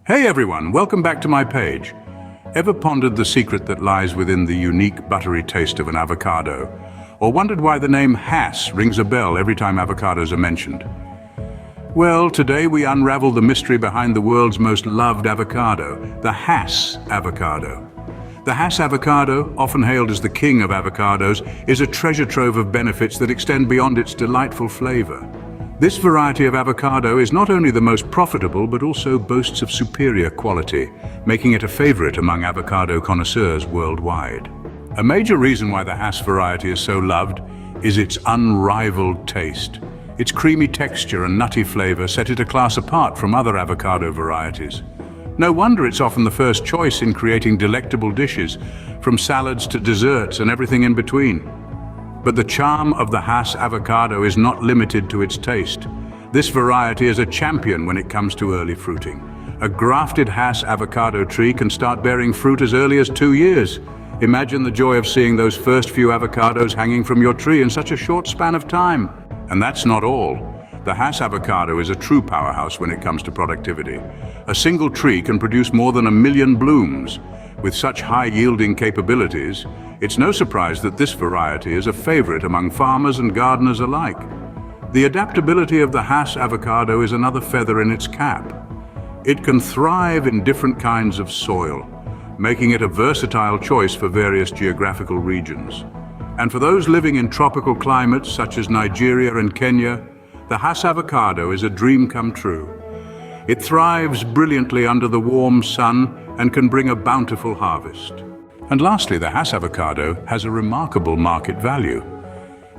Hey everyone, welcome back to my page. Ever pondered the secret that lies within the unique buttery taste of an avocado? Or wondered why the name Hass rings a bell every time avocados are mentioned? Well, today we unravel the mystery behind the world's most loved avocado, the Hass Avocado. The Hass Avocado, often hailed as the king of avocados, is a treasure trove of benefits that extend beyond its delightful flavor. This variety of avocado is not only the most profitable, but also boasts of superior quality, making it a favorite among avocado connoisseurs worldwide. A major reason why the Hass variety is so loved is its unrivaled taste. Its creamy texture and nutty flavor set it a class apart from other avocado varieties. No wonder it's often the first choice in creating delectable dishes, from salads to desserts and everything in between. But the charm of the Hass avocado is not limited to its taste. This variety is a champion when it comes to early fruiting. A grafted Hass avocado tree can start bearing fruit as early as 2 years. Imagine the joy of seeing those first few avocados hanging from your tree in such a short span of time. And that's not all. The Hass avocado is a true powerhouse when it comes to productivity. A single tree can produce more than 1 million blooms. With such high-yielding capabilities, it's no surprise that this variety is a favorite among farmers and gardeners alike. The adaptability of the Hass avocado is another feather in its cap. It can thrive in different kinds of soil, making it a versatile choice for various geographical regions. And for those living in tropical climates such as Nigeria and Kenya, the Hass avocado is a dream come true. It thrives brilliantly under the warm sun and can bring a bountiful harvest. And lastly, the Hass avocado has a remarkable market value.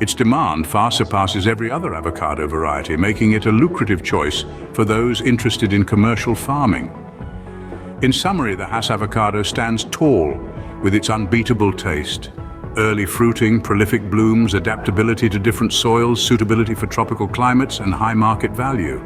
Its demand far surpasses every other avocado variety, making it a lucrative choice for those interested in commercial farming. In summary, the Hass avocado stands tall with its unbeatable taste. Early fruiting, prolific blooms, adaptability to different soils, suitability for tropical climates, and high market value.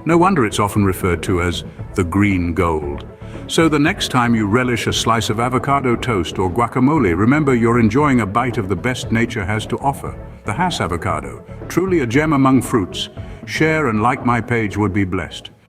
No wonder it's often referred to as the green gold. So the next time you relish a slice of avocado toast or guacamole, remember you're enjoying a bite of the best nature has to offer. The Hass avocado, truly a gem among fruits. Share and like my page would be blessed.